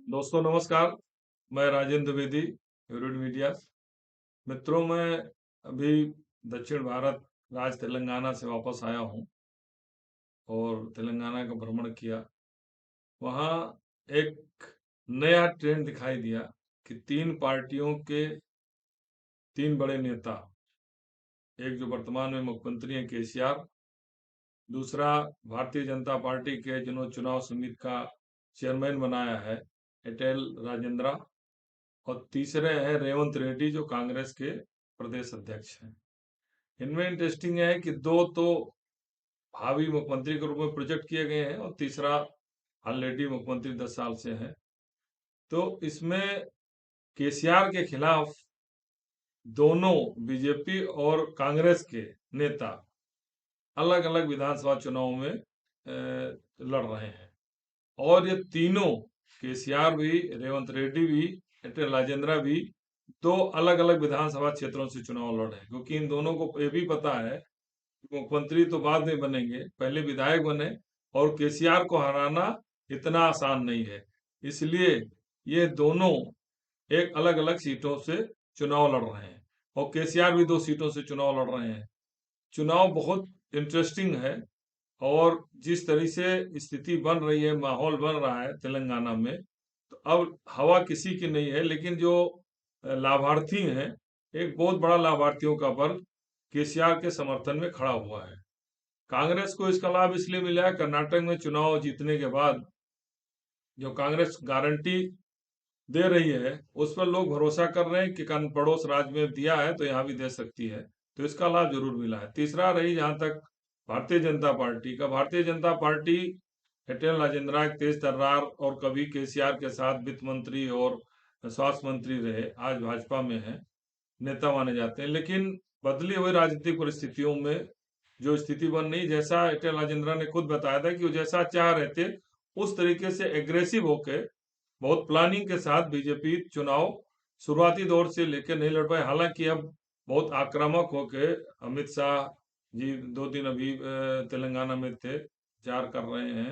दोस्तों नमस्कार। मैं राजेंद्र द्विवेदी, यूरोड मीडिया। मित्रों, मैं अभी दक्षिण भारत राज्य तेलंगाना से वापस आया हूं और तेलंगाना का भ्रमण किया। वहां एक नया ट्रेंड दिखाई दिया कि तीन पार्टियों के तीन बड़े नेता, एक जो वर्तमान में मुख्यमंत्री हैं केसीआर, दूसरा भारतीय जनता पार्टी के जिन्होंने चुनाव समिति का चेयरमैन बनाया है एटेल राजेंद्रा, और तीसरे हैं रेवंत रेड्डी जो कांग्रेस के प्रदेश अध्यक्ष हैं। इनमें इंटरेस्टिंग है कि दो तो भावी मुख्यमंत्री के रूप में प्रोजेक्ट किए गए हैं और तीसरा ऑलरेडी मुख्यमंत्री 10 साल से हैं। तो इसमें केसीआर के खिलाफ दोनों बीजेपी और कांग्रेस के नेता अलग अलग विधानसभा चुनाव में लड़ रहे हैं। और ये तीनों, केसीआर भी, रेवंत रेड्डी भी, एटेल राजेंद्रा भी, दो अलग अलग विधानसभा क्षेत्रों से चुनाव लड़ रहे हैं। क्योंकि इन दोनों को ये भी पता है कि मुख्यमंत्री तो बाद में बनेंगे, पहले विधायक बने, और केसीआर को हराना इतना आसान नहीं है। इसलिए ये दोनों एक अलग अलग सीटों से चुनाव लड़ रहे हैं और केसीआर भी 2 सीटों से चुनाव लड़ रहे हैं। चुनाव बहुत इंटरेस्टिंग है और जिस तरह से स्थिति बन रही है, माहौल बन रहा है तेलंगाना में, तो अब हवा किसी की नहीं है। लेकिन जो लाभार्थी हैं, एक बहुत बड़ा लाभार्थियों का वर्ग केसीआर के समर्थन में खड़ा हुआ है। कांग्रेस को इसका लाभ इसलिए मिला है, कर्नाटक में चुनाव जीतने के बाद जो कांग्रेस गारंटी दे रही है उस पर लोग भरोसा कर रहे हैं कि पड़ोस राज्य में दिया है तो यहाँ भी दे सकती है, तो इसका लाभ जरूर मिला है। तीसरा रही जहां तक भारतीय जनता पार्टी का, भारतीय जनता पार्टी एटेल राजेंद्रा एक तेज तर्रार और कभी केसीआर के साथ वित्त मंत्री और स्वास्थ्य मंत्री रहे, आज भाजपा में है, नेता माने जाते हैं। लेकिन बदली हुई राजनीतिक परिस्थितियों में जो स्थिति बन रही, जैसा एटेल राजेंद्रा ने खुद बताया था कि वो जैसा चाह रहे थे उस तरीके से एग्रेसिव होके, बहुत प्लानिंग के साथ बीजेपी चुनाव शुरुआती दौर से लेकर नहीं लड़ पाए। हालांकि अब बहुत आक्रामक होके अमित शाह जी 2 दिन अभी तेलंगाना में थे, प्रचार कर रहे हैं,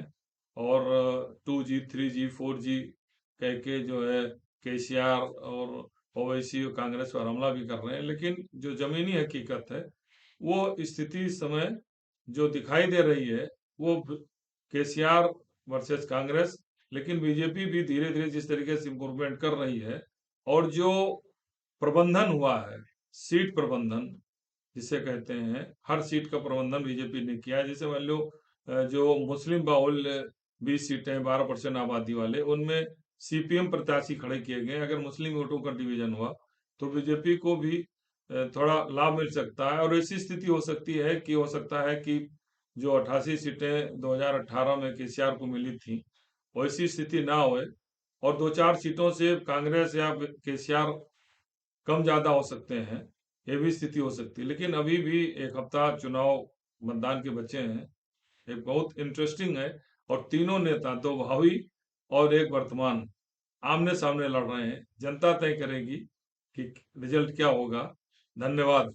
और 2G 3G 4G कह के जो है केसीआर और ओवैसी और कांग्रेस पर हमला भी कर रहे हैं। लेकिन जो जमीनी हकीकत है, वो स्थिति इस समय जो दिखाई दे रही है वो केसीआर वर्सेस कांग्रेस। लेकिन बीजेपी भी धीरे धीरे जिस तरीके से इम्प्रूवमेंट कर रही है, और जो प्रबंधन हुआ है, सीट प्रबंधन जिसे कहते हैं, हर सीट का प्रबंधन बीजेपी ने किया है। जैसे मान लो जो मुस्लिम बाहुल 20 सीटें 12% आबादी वाले, उनमें सीपीएम प्रत्याशी खड़े किए गए। अगर मुस्लिम वोटों का डिवीजन हुआ तो बीजेपी को भी थोड़ा लाभ मिल सकता है। और ऐसी स्थिति हो सकती है कि जो 88 सीटें 2018 में केसीआर को मिली थी, वैसी स्थिति ना होए और 2-4 सीटों से कांग्रेस या केसीआर कम ज्यादा हो सकते हैं, ये भी स्थिति हो सकती है। लेकिन अभी भी एक हफ्ता चुनाव मतदान के बचे हैं। एक बहुत इंटरेस्टिंग है, और तीनों नेता, दो भावी और एक वर्तमान, आमने सामने लड़ रहे हैं। जनता तय करेगी कि रिजल्ट क्या होगा। धन्यवाद।